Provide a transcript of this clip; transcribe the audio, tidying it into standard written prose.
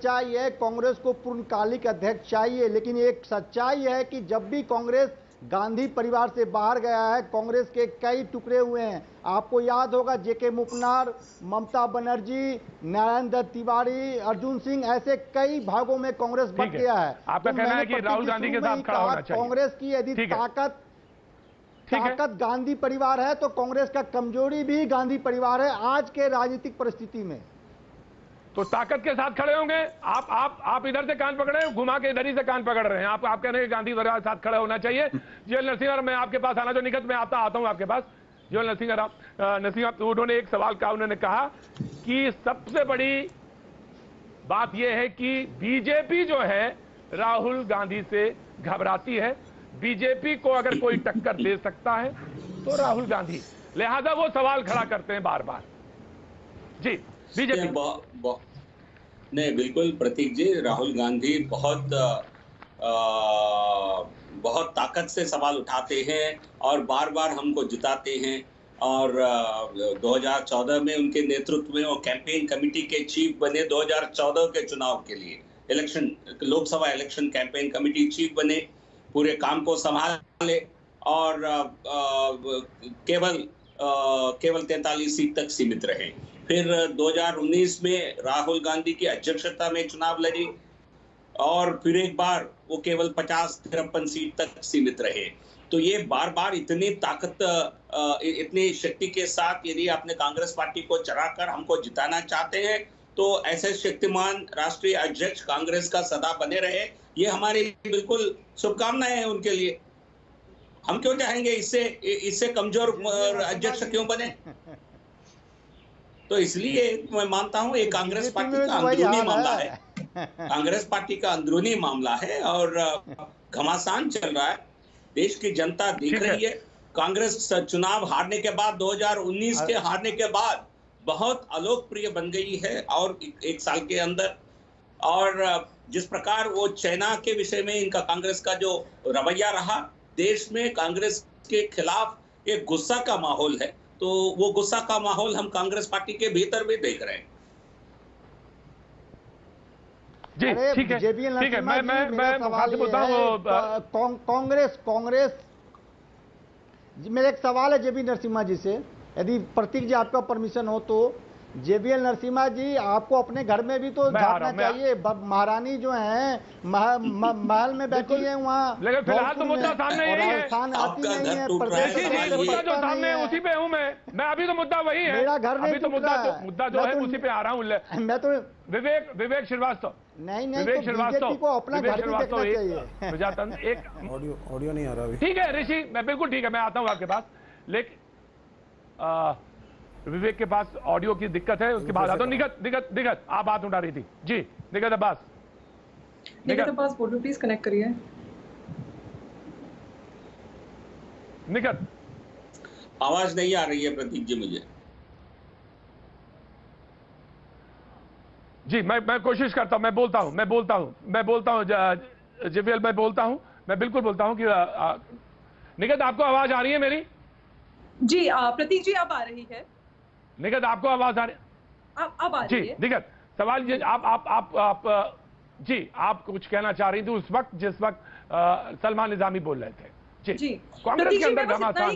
सच्चाई है, कांग्रेस को पूर्णकालिक अध्यक्ष चाहिए, लेकिन एक सच्चाई है कि जब भी कांग्रेस गांधी परिवार से बाहर गया है, कांग्रेस के कई टुकड़े हुए हैं। आपको याद होगा जेके मुपनार, ममता बनर्जी, नारायण दत्त तिवारी, अर्जुन सिंह, ऐसे कई भागों में कांग्रेस बट गया है। आपका कहना है कि राहुल गांधी के साथ खड़ा होना चाहिए। कांग्रेस की यदि ताकत गांधी परिवार है तो कांग्रेस का कमजोरी भी गांधी परिवार है आज के राजनीतिक परिस्थिति में। तो ताकत के साथ खड़े होंगे। आप इधर से कान पकड़े, घुमा के इधर ही से कान पकड़ रहे हैं। आप कह रहे हैं गांधी परिवार के साथ खड़ा होना चाहिए। जीएल नरसिम्हा, मैं आपके पास आना जो निकट में आता हूं आपके पास। जीएल नरसिम्हा, उन्होंने एक सवाल का उन्होंने कहा कि सबसे बड़ी बात यह है कि बीजेपी जो है राहुल गांधी से घबराती है। बीजेपी को अगर कोई टक्कर दे सकता है तो राहुल गांधी, लिहाजा वो सवाल खड़ा करते हैं बार बार। जी बीजेपी नहीं, बिल्कुल प्रतीक जी, राहुल गांधी बहुत ताकत से सवाल उठाते हैं और बार बार हमको जिताते हैं। और 2014 में उनके नेतृत्व में वो कैंपेन कमेटी के चीफ बने। 2014 के चुनाव के लिए Lok Sabha election campaign committee chief बने, पूरे काम को संभाले और केवल 43 सीट तक सीमित रहे। फिर 2019 में राहुल गांधी की अध्यक्षता में चुनाव लड़ी और फिर एक बार वो केवल 50-53 सीट तक सीमित रहे। तो ये बार बार इतनी ताकत, इतनी शक्ति के साथ यदि आपने कांग्रेस पार्टी को चढ़ाकर हमको जिताना चाहते हैं तो ऐसे शक्तिमान राष्ट्रीय अध्यक्ष कांग्रेस का सदा बने रहे। ये हमारी बिल्कुल शुभकामनाएं हैं उनके लिए। हम क्यों चाहेंगे इससे कमजोर अध्यक्ष क्यों बने? तो इसलिए मैं मानता हूं ये कांग्रेस पार्टी का अंदरूनी मामला है। कांग्रेस पार्टी का अंदरूनी मामला है और घमासान चल रहा है। देश की जनता देख रही है। कांग्रेस चुनाव हारने के बाद, 2019 के हारने के बाद बहुत अलोकप्रिय बन गई है और एक साल के अंदर। और जिस प्रकार वो चाइना के विषय में इनका कांग्रेस का जो रवैया रहा, देश में कांग्रेस के खिलाफ एक गुस्सा का माहौल है। तो वो गुस्सा का माहौल हम कांग्रेस पार्टी के भीतर भी देख रहे हैं। जी ठीक है, ठीक है। मैं सवाल बोलता हूँ कांग्रेस मेरा एक सवाल है जेबी नरसिम्हा जी से, यदि प्रतीक जी आपका परमिशन हो तो। जेबीएल नरसिम्हा जी, आपको अपने घर में भी तो झांकना चाहिए। महारानी जो है महल में बैठी है वहाँ, लेकिन फिलहाल तो मुद्दा सामने यही है। आती नहीं है मुद्दा जो सामने है उसी पे हूँ मैं अभी तो मुद्दा वही है। मेरा घर नहीं, अभी तो मुद्दा जो है उसी पे आ रहा हूँ मैं तो। विवेक श्रीवास्तव, नहीं विवेक श्रीवास्तव को अपना घर भी देखना चाहिए। प्रजातंत्र एक ऑडियो नहीं आ रहा अभी। ठीक है ऋषि, मैं बिल्कुल ठीक है, मैं आता हूँ आपके पास। लेकिन विवेक के पास ऑडियो की दिक्कत है, उसके बाद आता हूं। निगत आप बात उठा रही थी जी। निगत अब्बास बोलो, प्लीज कनेक्ट करिए। निगत, आवाज नहीं आ रही है प्रतीक जी मुझे। जी मैं कोशिश करता हूं, मैं बोलता हूं जेवीएल, मैं बोलता हूं, मैं बिल्कुल बोलता हूं कि निगत आपको आवाज आ रही है मेरी? जी प्रतीक जी आप आ रही है। निगत आपको आवाज आ रही? अब आ रही है। जी निगत, सवाल ये आप जी आप कुछ कहना चाह रही थी उस वक्त जिस वक्त सलमान निजामी बोल रहे थे। जी कांग्रेस के अंदर घमासान